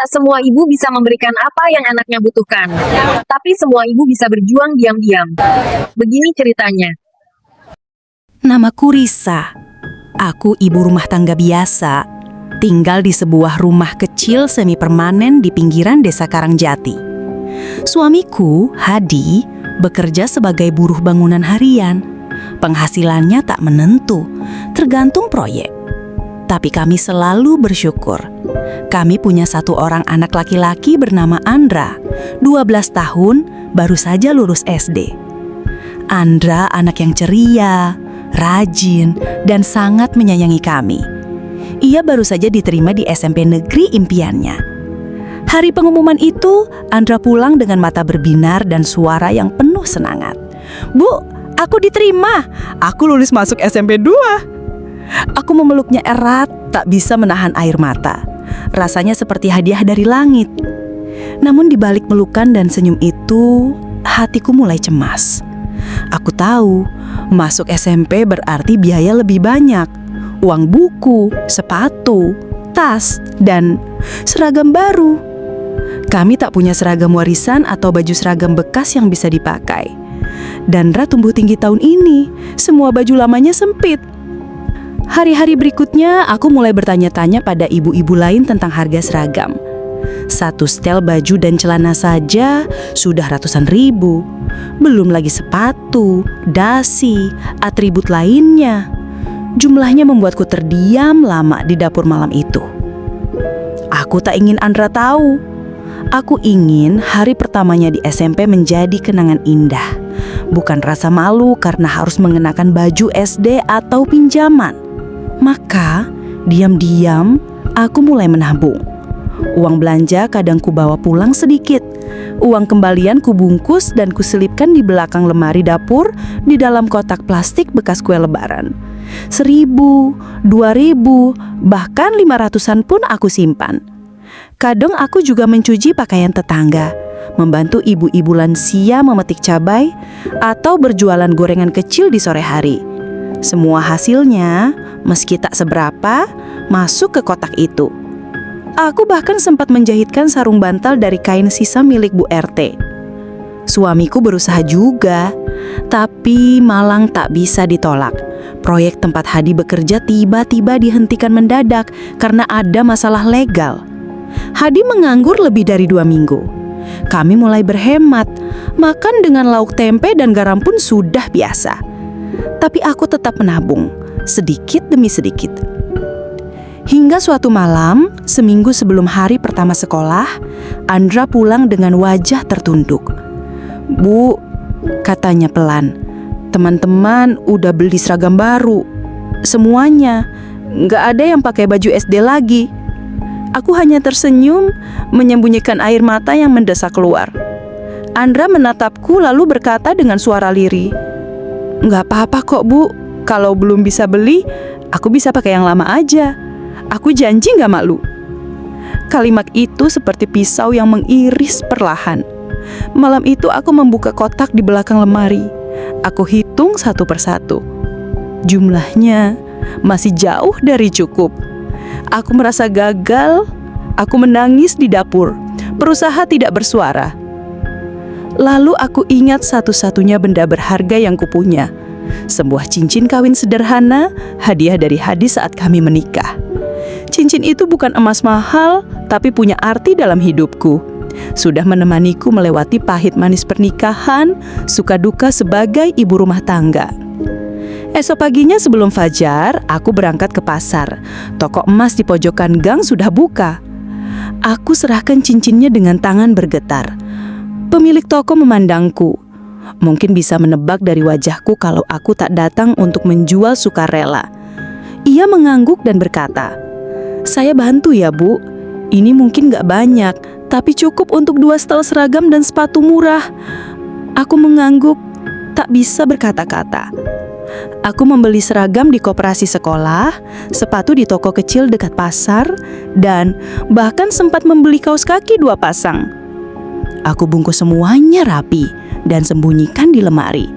Tak semua ibu bisa memberikan apa yang anaknya butuhkan. Tapi semua ibu bisa berjuang diam-diam. Begini ceritanya. Namaku Risa. Aku ibu rumah tangga biasa, tinggal di sebuah rumah kecil semi permanen di pinggiran Desa Karangjati. Suamiku, Hadi, bekerja sebagai buruh bangunan harian. Penghasilannya tak menentu, tergantung proyek. Tapi kami selalu bersyukur. Kami punya satu orang anak laki-laki bernama Andra, 12 tahun, baru saja lulus SD. Andra anak yang ceria, rajin, dan sangat menyayangi kami. Ia baru saja diterima di SMP negeri impiannya. Hari pengumuman itu, Andra pulang dengan mata berbinar dan suara yang penuh semangat. "Bu, aku diterima. Aku lulus masuk SMP 2. Aku memeluknya erat, tak bisa menahan air mata. Rasanya seperti hadiah dari langit. Namun di balik pelukan dan senyum itu, hatiku mulai cemas. Aku tahu, masuk SMP berarti biaya lebih banyak. Uang buku, sepatu, tas, dan seragam baru. Kami tak punya seragam warisan atau baju seragam bekas yang bisa dipakai. Dandra tumbuh tinggi tahun ini, semua baju lamanya sempit. Hari-hari berikutnya, aku mulai bertanya-tanya pada ibu-ibu lain tentang harga seragam. Satu setel baju dan celana saja sudah ratusan ribu. Belum lagi sepatu, dasi, atribut lainnya. Jumlahnya membuatku terdiam lama di dapur malam itu. Aku tak ingin Andra tahu. Aku ingin hari pertamanya di SMP menjadi kenangan indah. Bukan rasa malu karena harus mengenakan baju SD atau pinjaman. Maka, diam-diam, aku mulai menabung. Uang belanja kadang ku bawa pulang sedikit. Uang kembalian ku bungkus dan kuselipkan di belakang lemari dapur di dalam kotak plastik bekas kue lebaran. 1.000, 2.000, bahkan 500-an pun aku simpan. Kadang aku juga mencuci pakaian tetangga, membantu ibu-ibu lansia memetik cabai, atau berjualan gorengan kecil di sore hari. Semua hasilnya, meski tak seberapa, masuk ke kotak itu. Aku bahkan sempat menjahitkan sarung bantal dari kain sisa milik Bu RT. Suamiku berusaha juga, tapi malang tak bisa ditolak. Proyek tempat Hadi bekerja tiba-tiba dihentikan mendadak karena ada masalah legal. Hadi menganggur lebih dari 2 minggu. Kami mulai berhemat, makan dengan lauk tempe dan garam pun sudah biasa. Tapi aku tetap menabung, sedikit demi sedikit. Hingga suatu malam, seminggu sebelum hari pertama sekolah, Andra pulang dengan wajah tertunduk. "Bu," katanya pelan, "teman-teman udah beli seragam baru. Semuanya, nggak ada yang pakai baju SD lagi." Aku hanya tersenyum, menyembunyikan air mata yang mendesak keluar. Andra menatapku lalu berkata dengan suara lirih, "Nggak apa-apa kok, Bu. Kalau belum bisa beli, aku bisa pakai yang lama aja. Aku janji nggak malu." Kalimat itu seperti pisau yang mengiris perlahan. Malam itu aku membuka kotak di belakang lemari. Aku hitung satu persatu. Jumlahnya masih jauh dari cukup. Aku merasa gagal. Aku menangis di dapur, berusaha tidak bersuara. Lalu aku ingat satu-satunya benda berharga yang kupunya. Sebuah cincin kawin sederhana, hadiah dari Hadi saat kami menikah. Cincin itu bukan emas mahal, tapi punya arti dalam hidupku. Sudah menemaniku melewati pahit manis pernikahan, suka duka sebagai ibu rumah tangga. Esok paginya sebelum fajar, aku berangkat ke pasar. Toko emas di pojokan gang sudah buka. Aku serahkan cincinnya dengan tangan bergetar. Pemilik toko memandangku. Mungkin bisa menebak dari wajahku kalau aku tak datang untuk menjual sukarela. Ia mengangguk dan berkata, "Saya bantu ya, Bu. Ini mungkin gak banyak, tapi cukup untuk 2 setel seragam dan sepatu murah." Aku mengangguk, tak bisa berkata-kata. Aku membeli seragam di koperasi sekolah, sepatu di toko kecil dekat pasar, dan bahkan sempat membeli kaos kaki 2 pasang. Aku bungkus semuanya rapi dan sembunyikan di lemari.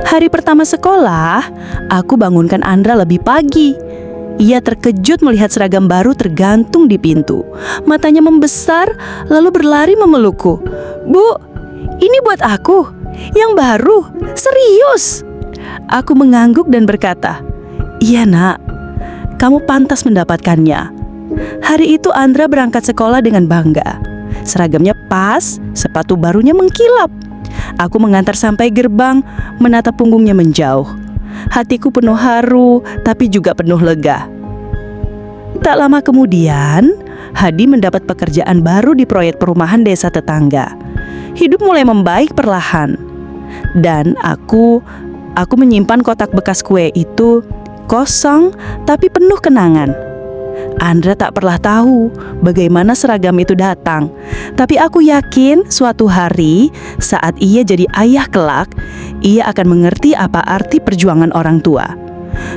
Hari pertama sekolah, aku bangunkan Andra lebih pagi. Ia terkejut melihat seragam baru tergantung di pintu. Matanya membesar, lalu berlari memelukku. "Bu, ini buat aku. Yang baru. Serius?" Aku mengangguk dan berkata, "Iya nak, kamu pantas mendapatkannya." Hari itu Andra berangkat sekolah dengan bangga. Seragamnya pas, sepatu barunya mengkilap. Aku mengantar sampai gerbang, menatap punggungnya menjauh. Hatiku penuh haru, tapi juga penuh lega. Tak lama kemudian, Hadi mendapat pekerjaan baru di proyek perumahan desa tetangga. Hidup mulai membaik perlahan. Dan aku menyimpan kotak bekas kue itu, kosong tapi penuh kenangan. Andra tak pernah tahu bagaimana seragam itu datang. Tapi aku yakin suatu hari saat ia jadi ayah kelak, ia akan mengerti apa arti perjuangan orang tua.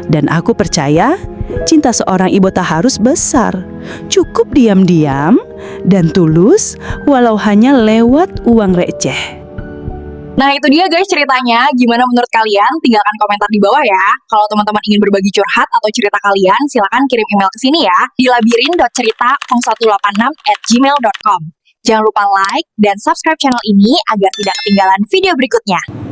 Dan aku percaya cinta seorang ibu tak harus besar. Cukup diam-diam dan tulus walau hanya lewat uang receh. Nah itu dia guys ceritanya, gimana menurut kalian? Tinggalkan komentar di bawah ya. Kalau teman-teman ingin berbagi curhat atau cerita kalian, silakan kirim email ke sini ya, di labirin.cerita0186@gmail.com. Jangan lupa like dan subscribe channel ini agar tidak ketinggalan video berikutnya.